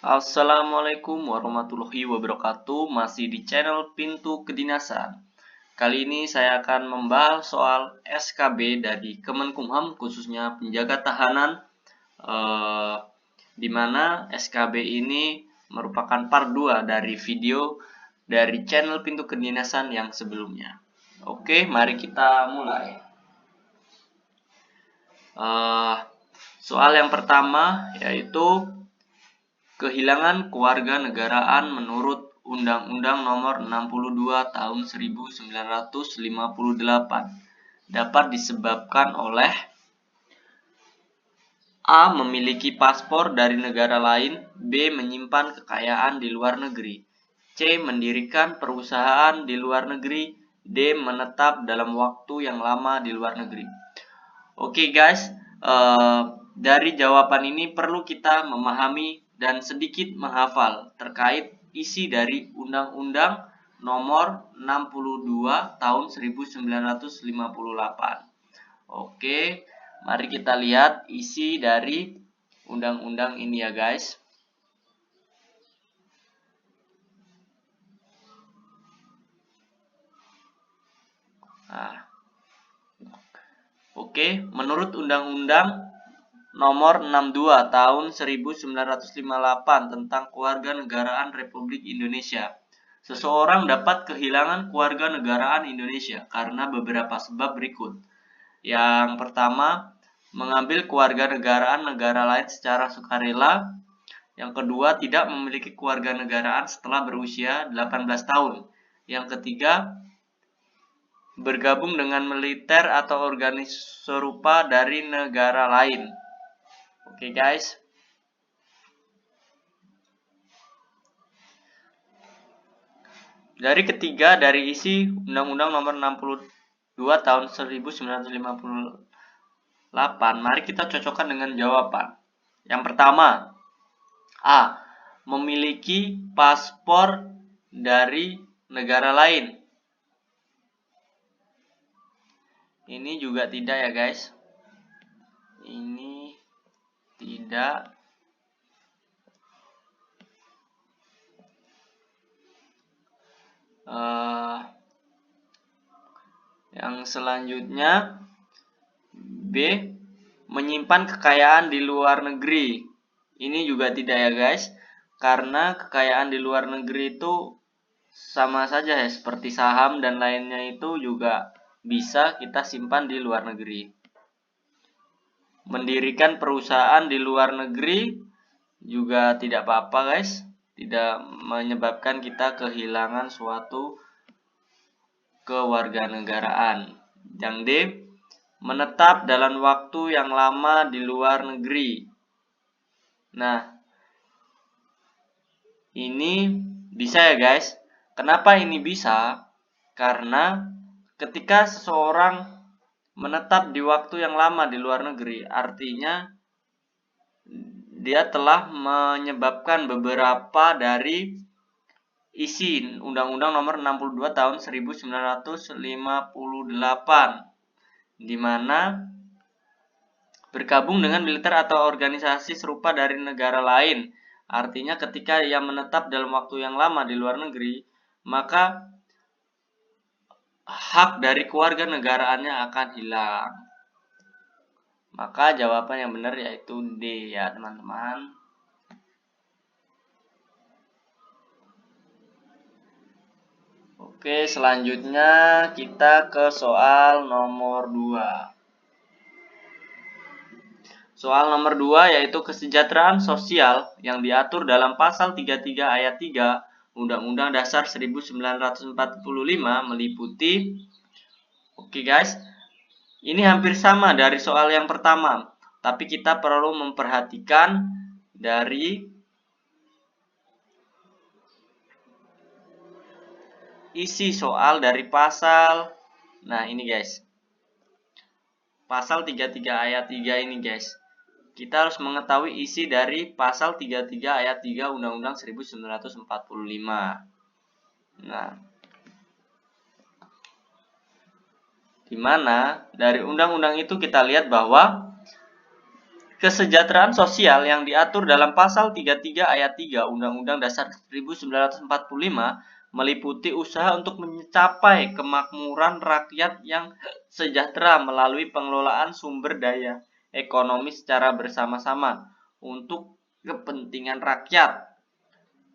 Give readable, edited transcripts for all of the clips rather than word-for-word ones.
Assalamualaikum warahmatullahi wabarakatuh. Masih di channel Pintu Kedinasan. Kali ini saya akan membahas soal SKB dari Kemenkumham, khususnya penjaga tahanan, di mana SKB ini merupakan part 2 dari video dari channel Pintu Kedinasan yang sebelumnya. Oke, mari kita mulai. Soal yang pertama yaitu kehilangan kewarganegaraan menurut Undang-Undang Nomor 62 Tahun 1958 dapat disebabkan oleh A. Memiliki paspor dari negara lain, B. Menyimpan kekayaan di luar negeri, C. Mendirikan perusahaan di luar negeri, D. Menetap dalam waktu yang lama di luar negeri. Oke guys, dari jawaban ini perlu kita memahami dan sedikit menghafal terkait isi dari Undang-Undang Nomor 62 Tahun 1958. Oke, mari kita lihat isi dari undang-undang ini ya guys. Oke, menurut Undang-Undang Nomor 62 Tahun 1958 tentang Kewarganegaraan Republik Indonesia, seseorang dapat kehilangan kewarganegaraan Indonesia karena beberapa sebab berikut. Yang pertama, mengambil kewarganegaraan negara lain secara sukarela. Yang kedua, tidak memiliki kewarganegaraan setelah berusia 18 tahun. Yang ketiga, bergabung dengan militer atau organisasi serupa dari negara lain. Oke guys. Dari ketiga dari isi Undang-Undang Nomor 62 Tahun 1958, mari kita cocokkan dengan jawaban. Yang pertama, A. Memiliki paspor dari negara lain. Ini juga tidak ya guys. Ini tidak. Yang selanjutnya B. Menyimpan kekayaan di luar negeri. Ini juga tidak ya guys, karena kekayaan di luar negeri itu sama saja ya, seperti saham dan lainnya itu juga bisa kita simpan di luar negeri. Mendirikan perusahaan di luar negeri juga tidak apa-apa guys, tidak menyebabkan kita kehilangan suatu kewarganegaraan. Yang D. Menetap dalam waktu yang lama di luar negeri. Nah, ini bisa ya guys. Kenapa ini bisa? Karena ketika seseorang menetap di waktu yang lama di luar negeri, artinya dia telah menyebabkan beberapa dari isi Undang-Undang Nomor 62 Tahun 1958, di mana bergabung dengan militer atau organisasi serupa dari negara lain. Artinya ketika ia menetap dalam waktu yang lama di luar negeri, maka hak dari kewarganegaraannya akan hilang. Maka jawaban yang benar yaitu D ya teman-teman. Oke, selanjutnya kita ke soal nomor 2. Soal nomor 2 yaitu kesejahteraan sosial yang diatur dalam pasal 33 ayat 3 Undang-Undang Dasar 1945 meliputi. Oke guys, ini hampir sama dari soal yang pertama, tapi kita perlu memperhatikan dari isi soal dari pasal. Nah, ini guys. Pasal 33 ayat 3 ini guys. Kita harus mengetahui isi dari pasal 33 ayat 3 Undang-Undang 1945. Nah, di mana dari undang-undang itu kita lihat bahwa Kesejahteraan sosial yang diatur dalam pasal 33 ayat 3 Undang-Undang Dasar 1945 meliputi usaha untuk mencapai kemakmuran rakyat yang sejahtera melalui pengelolaan sumber daya ekonomi secara bersama-sama untuk kepentingan rakyat.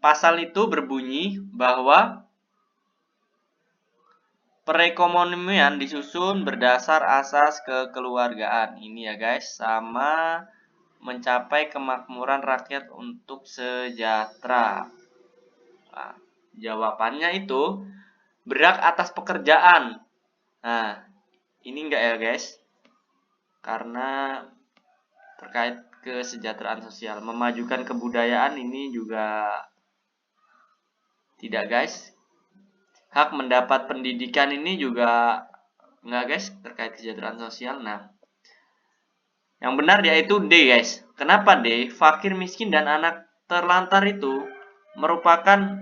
Pasal itu berbunyi bahwa perekonomian disusun berdasar asas kekeluargaan. Ini ya guys, sama mencapai kemakmuran rakyat untuk sejahtera. Nah, jawabannya itu berhak atas pekerjaan. Nah, ini enggak ya guys, karena terkait kesejahteraan sosial. Memajukan kebudayaan ini juga tidak guys. Hak mendapat pendidikan ini juga enggak guys, terkait kesejahteraan sosial. Nah, yang benar yaitu D guys. Kenapa D? Fakir miskin dan anak terlantar itu merupakan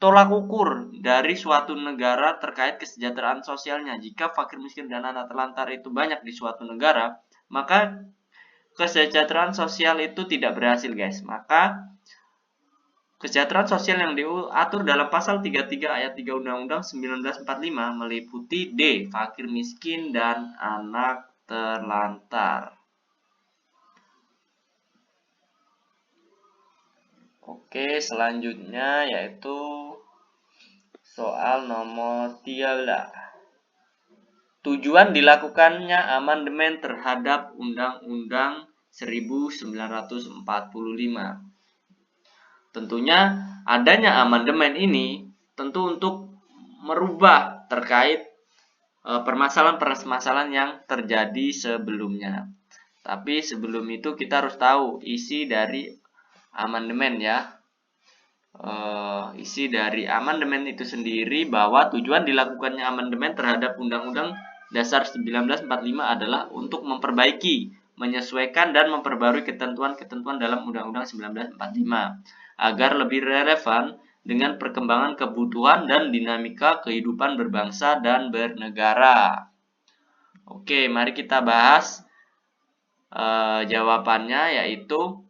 tolak ukur dari suatu negara terkait kesejahteraan sosialnya. Jika fakir miskin dan anak terlantar itu banyak di suatu negara, maka kesejahteraan sosial itu tidak berhasil guys. Maka kesejahteraan sosial yang diatur dalam pasal 33 ayat 3 Undang-Undang 1945 meliputi D, fakir miskin dan anak terlantar. Oke, selanjutnya yaitu soal nomor 13. Tujuan dilakukannya amandemen terhadap Undang-Undang 1945. Tentunya adanya amandemen ini tentu untuk merubah terkait permasalahan-permasalahan yang terjadi sebelumnya. Tapi sebelum itu kita harus tahu isi dari amandemen ya. Isi dari amandemen itu sendiri bahwa tujuan dilakukannya amandemen terhadap Undang-Undang Dasar 1945 adalah untuk memperbaiki, menyesuaikan dan memperbarui ketentuan-ketentuan dalam Undang-Undang 1945 agar lebih relevan dengan perkembangan kebutuhan dan dinamika kehidupan berbangsa dan bernegara. Oke, mari kita bahas jawabannya, yaitu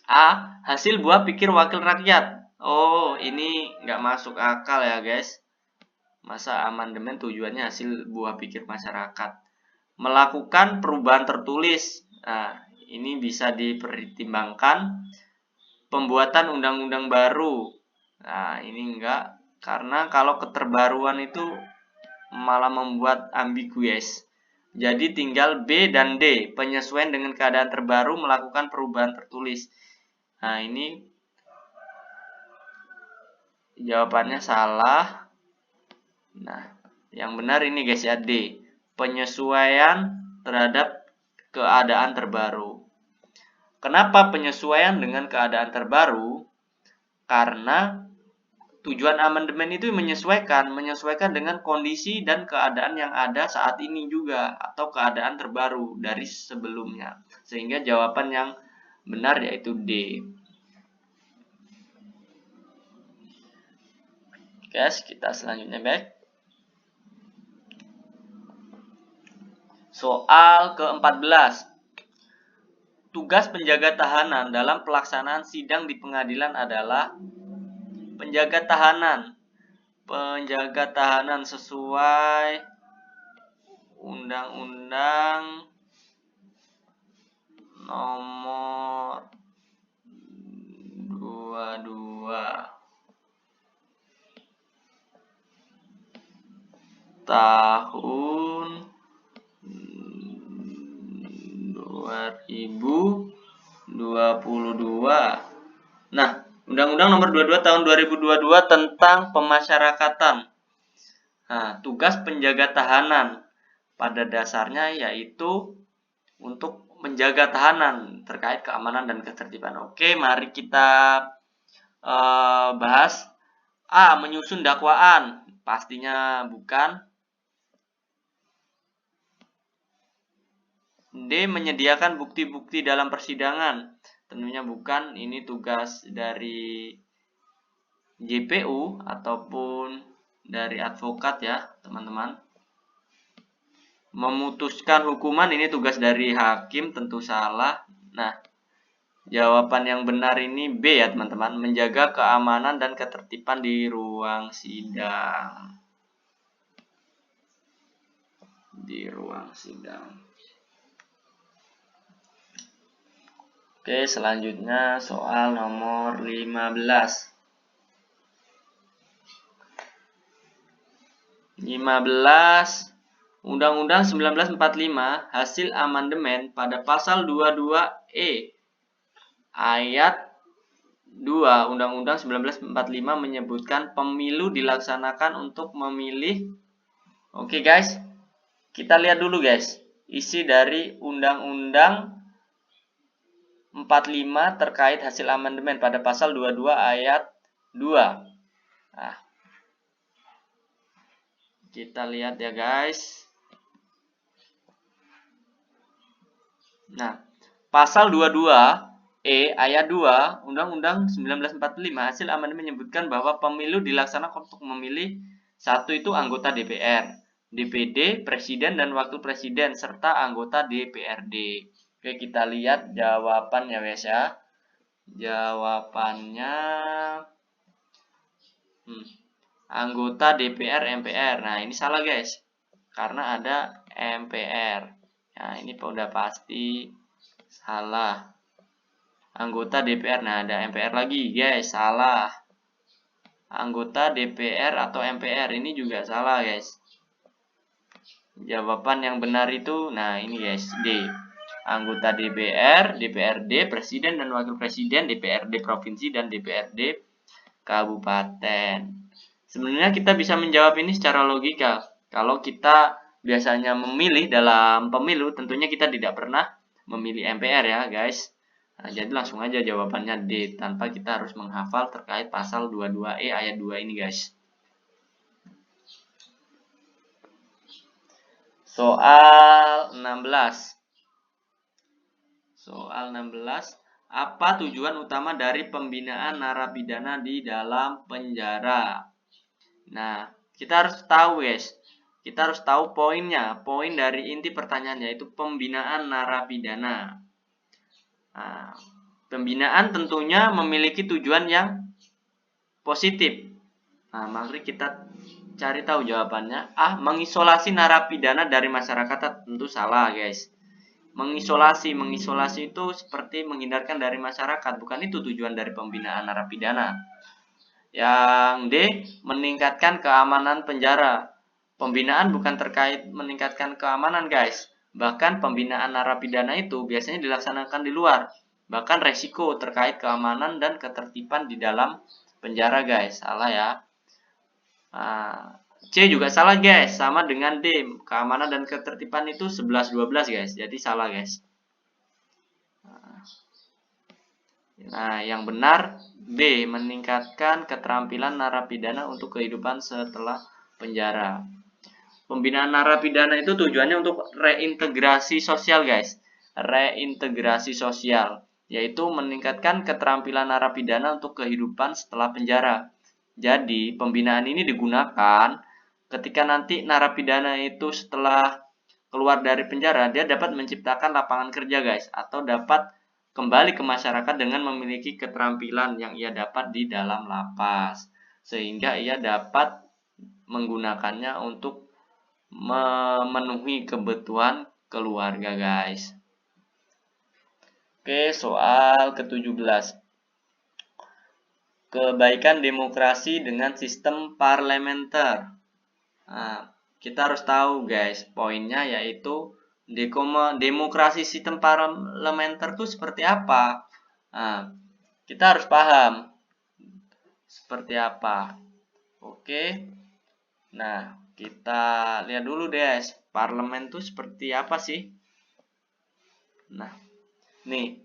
A. Hasil buah pikir wakil rakyat. Oh, ini nggak masuk akal ya guys. Masa amandemen tujuannya hasil buah pikir masyarakat. Melakukan perubahan tertulis. Nah, ini bisa dipertimbangkan. Pembuatan undang-undang baru. Nah, ini enggak. Karena kalau keterbaruan itu malah membuat ambiguous. Jadi tinggal B dan D, penyesuaian dengan keadaan terbaru, melakukan perubahan tertulis. Nah, ini jawabannya salah. Nah, yang benar ini guys ya, D, penyesuaian terhadap keadaan terbaru. Kenapa penyesuaian dengan keadaan terbaru? Karena tujuan amandemen itu menyesuaikan dengan kondisi dan keadaan yang ada saat ini juga, atau keadaan terbaru dari sebelumnya. Sehingga jawaban yang benar yaitu D. Guys, kita selanjutnya baik. Soal ke-14. Tugas penjaga tahanan dalam pelaksanaan sidang di pengadilan adalah penjaga tahanan sesuai Undang-Undang nomor 22 tahun 2022. Nah, Undang-Undang nomor 22 tahun 2022 tentang pemasyarakatan. Nah, tugas penjaga tahanan pada dasarnya yaitu untuk menjaga tahanan terkait keamanan dan ketertiban. Oke, mari kita bahas. A. Menyusun dakwaan. Pastinya bukan. D. Menyediakan bukti-bukti dalam persidangan. Tentunya bukan. Ini tugas dari JPU ataupun dari advokat ya teman-teman. Memutuskan hukuman ini tugas dari hakim, tentu salah. Nah, jawaban yang benar ini B ya teman-teman, menjaga keamanan dan ketertiban di ruang sidang. Di ruang sidang. Oke, selanjutnya soal nomor 15. 15. Undang-Undang 1945 hasil amandemen pada pasal 22E ayat 2 Undang-Undang 1945 menyebutkan pemilu dilaksanakan untuk memilih. Oke guys, kita lihat dulu guys isi dari Undang-Undang 45 terkait hasil amandemen pada pasal 22 ayat 2. Nah, kita lihat ya guys. Nah, pasal 22E ayat 2 Undang-Undang 1945 hasil amandemen menyebutkan bahwa pemilu dilaksanakan untuk memilih satu itu anggota DPR, DPD, presiden dan wakil presiden serta anggota DPRD. Oke, kita lihat jawabannya guys ya. Jawabannya anggota DPR MPR. Nah, ini salah guys. Karena ada MPR. Nah, ini udah pasti salah. Anggota DPR. Nah, ada MPR lagi, guys. Salah. Anggota DPR atau MPR ini juga salah, guys. Jawaban yang benar itu, nah ini guys, D. Anggota DPR, DPRD, presiden dan wakil presiden, DPRD provinsi dan DPRD kabupaten. Sebenarnya kita bisa menjawab ini secara logika. Kalau kita biasanya memilih dalam pemilu, tentunya kita tidak pernah memilih MPR ya guys. Nah, jadi langsung aja jawabannya D, tanpa kita harus menghafal terkait pasal 22E ayat 2 ini guys. Soal 16. Soal 16. Apa tujuan utama dari pembinaan narapidana di dalam penjara? Nah, kita harus tahu guys. Kita harus tahu poinnya. Poin dari inti pertanyaan yaitu pembinaan narapidana. Nah, pembinaan tentunya memiliki tujuan yang positif. Nah, mari kita cari tahu jawabannya. A. Mengisolasi narapidana dari masyarakat. Tentu salah guys. Mengisolasi itu seperti menghindarkan dari masyarakat. Bukan itu tujuan dari pembinaan narapidana. Yang D. Meningkatkan keamanan penjara. Pembinaan bukan terkait meningkatkan keamanan guys. Bahkan pembinaan narapidana itu biasanya dilaksanakan di luar. Bahkan resiko terkait keamanan dan ketertiban di dalam penjara guys. Salah ya. Nah, C juga salah guys. Sama dengan D. Keamanan dan ketertiban itu 11-12 guys. Jadi salah guys. Nah, yang benar B. Meningkatkan keterampilan narapidana untuk kehidupan setelah penjara. Pembinaan narapidana itu tujuannya untuk reintegrasi sosial guys. Reintegrasi sosial. Yaitu meningkatkan keterampilan narapidana untuk kehidupan setelah penjara. Jadi pembinaan ini digunakan ketika nanti narapidana itu setelah keluar dari penjara, dia dapat menciptakan lapangan kerja guys. Atau dapat kembali ke masyarakat dengan memiliki keterampilan yang ia dapat di dalam lapas. Sehingga ia dapat menggunakannya untuk memenuhi kebutuhan keluarga guys. Oke, soal ke-17. Kebaikan demokrasi dengan sistem parlementer. Nah, kita harus tahu guys, poinnya yaitu demokrasi sistem parlementer itu seperti apa. Nah, kita harus paham seperti apa. Oke. Nah, kita lihat dulu deh, parlemen itu seperti apa sih? Nah, nih.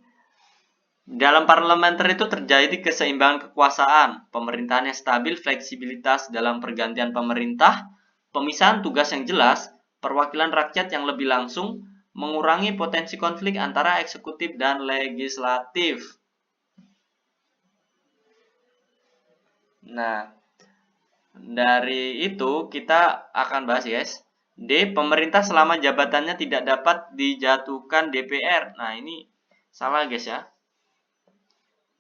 Dalam parlementer itu terjadi keseimbangan kekuasaan, pemerintahan yang stabil, fleksibilitas dalam pergantian pemerintah, pemisahan tugas yang jelas, perwakilan rakyat yang lebih langsung, mengurangi potensi konflik antara eksekutif dan legislatif. Nah, dari itu kita akan bahas guys. D. Pemerintah selama jabatannya tidak dapat dijatuhkan DPR. Nah, ini salah guys ya.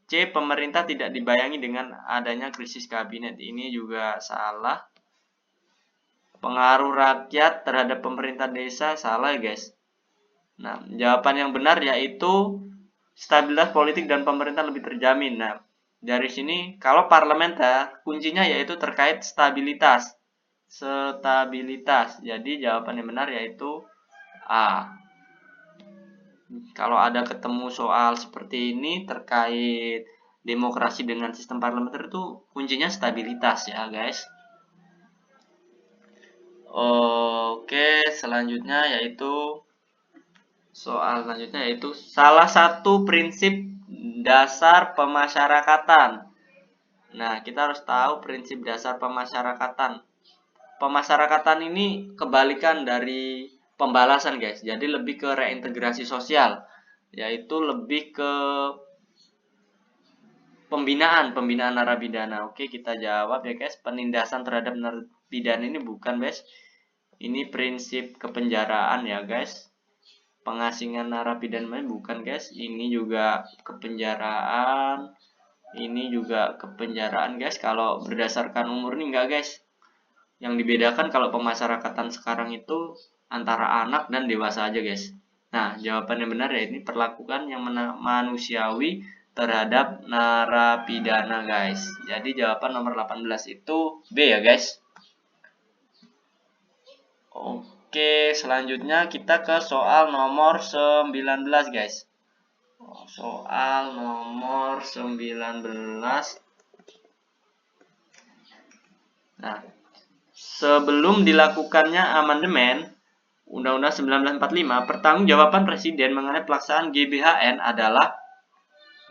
C. Pemerintah tidak dibayangi dengan adanya krisis kabinet. Ini juga salah. Pengaruh rakyat terhadap pemerintah desa, salah guys. Nah, jawaban yang benar yaitu stabilitas politik dan pemerintah lebih terjamin. Nah, dari sini kalau parlementer kuncinya yaitu terkait stabilitas. Stabilitas. Jadi jawaban yang benar yaitu A. Kalau ada ketemu soal seperti ini terkait demokrasi dengan sistem parlementer itu kuncinya stabilitas ya guys. Oke, selanjutnya yaitu soal selanjutnya yaitu salah satu prinsip dasar pemasyarakatan. Nah, kita harus tahu prinsip dasar pemasyarakatan. Pemasyarakatan ini kebalikan dari pembalasan guys, jadi lebih ke reintegrasi sosial, yaitu lebih ke pembinaan narapidana. Oke, kita jawab ya guys, penindasan terhadap narapidana ini bukan guys, ini prinsip kepenjaraan ya guys. Pengasingan narapidana bukan guys, ini juga kepenjaraan, ini juga kepenjaraan guys. Kalau berdasarkan umur nih enggak guys. Yang dibedakan kalau pemasyarakatan sekarang itu antara anak dan dewasa aja guys. Nah, jawaban yang benar ya ini perlakukan yang manusiawi terhadap narapidana guys. Jadi jawaban nomor 18 itu B ya guys. Oke, selanjutnya kita ke soal nomor 19 guys. Soal nomor 19. Nah, sebelum dilakukannya amandemen Undang-Undang 1945, pertanggungjawaban Presiden mengenai pelaksanaan GBHN adalah,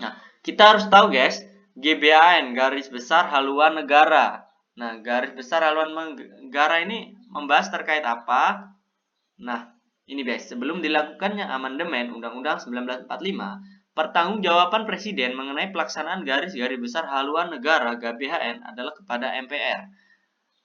nah, kita harus tahu guys, GBHN garis besar haluan negara. Nah, garis besar haluan negara ini membahas terkait apa? Nah, ini guys, sebelum dilakukannya amandemen Undang-Undang 1945, pertanggungjawaban Presiden mengenai pelaksanaan garis-garis besar haluan negara GBHN adalah kepada MPR.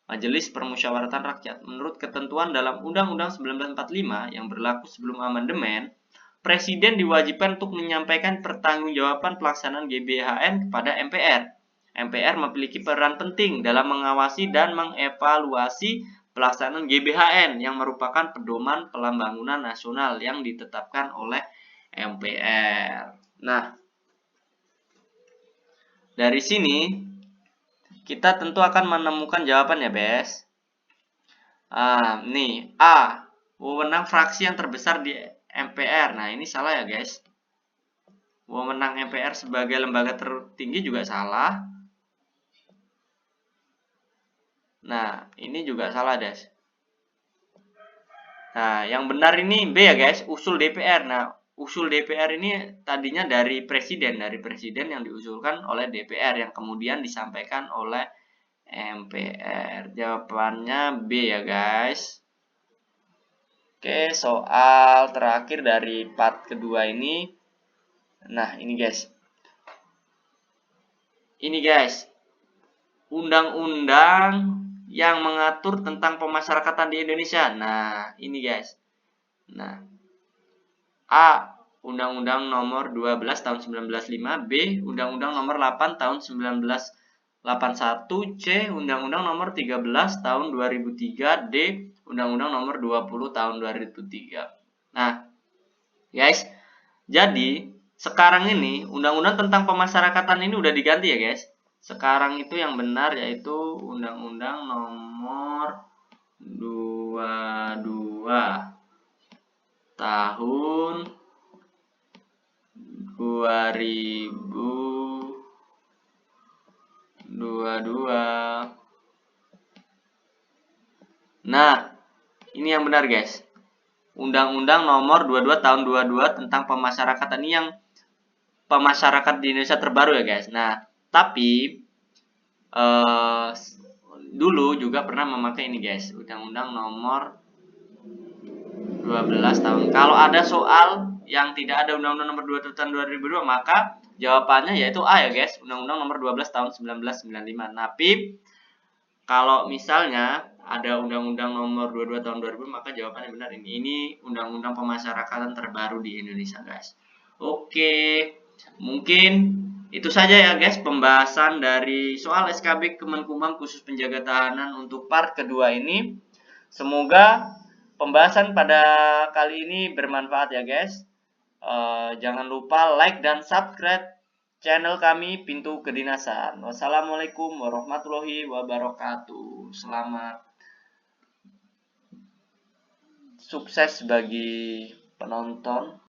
Majelis Permusyawaratan Rakyat. Menurut ketentuan dalam Undang-Undang 1945 yang berlaku sebelum amandemen, Presiden diwajibkan untuk menyampaikan pertanggungjawaban pelaksanaan GBHN kepada MPR. MPR memiliki peran penting dalam mengawasi dan mengevaluasi pelaksanaan GBHN yang merupakan pedoman pembangunan nasional yang ditetapkan oleh MPR. Nah, dari sini kita tentu akan menemukan jawabannya, Bes. Nih, A. Wewenang fraksi yang terbesar di MPR. Nah, ini salah ya, guys. Wewenang MPR sebagai lembaga tertinggi juga salah. Nah, ini juga salah, guys. Nah, yang benar ini B ya, guys. Usul DPR. Nah, usul DPR ini tadinya dari presiden yang diusulkan oleh DPR yang kemudian disampaikan oleh MPR. Jawabannya B ya guys. Oke, soal terakhir dari part kedua ini. Nah, ini guys. Ini guys. Undang-undang yang mengatur tentang pemasyarakatan di Indonesia. Nah, ini guys. Nah, A. Undang-Undang nomor 12 tahun 1905, B. Undang-Undang nomor 8 tahun 1981, C. Undang-Undang nomor 13 tahun 2003, D. Undang-Undang nomor 20 tahun 2003. Nah, guys, jadi sekarang ini Undang-Undang tentang pemasyarakatan ini udah diganti ya guys. Sekarang itu yang benar yaitu Undang-Undang nomor 22 tahun 2022. Nah, ini yang benar guys. Undang-Undang nomor 22 tahun 22 tentang pemasyarakatan ini yang pemasyarakat di Indonesia terbaru ya guys. Nah, tapi dulu juga pernah memakai ini guys, Undang-Undang nomor 12 tahun. Kalau ada soal yang tidak ada Undang-Undang nomor 22 tahun 2002, maka jawabannya yaitu A ya guys, Undang-Undang nomor 12 tahun 1995. Tapi kalau misalnya ada Undang-Undang Nomor 22 Tahun 2000, maka jawabannya benar ini. Ini Undang-Undang Pemasyarakatan terbaru di Indonesia, guys. Oke, mungkin itu saja ya, guys, pembahasan dari soal SKB Kemenkumham khusus penjaga tahanan untuk part kedua ini. Semoga pembahasan pada kali ini bermanfaat ya, guys. Jangan lupa like dan subscribe channel kami Pintu Kedinasan. Wassalamualaikum warahmatullahi wabarakatuh. Selamat sukses bagi penonton.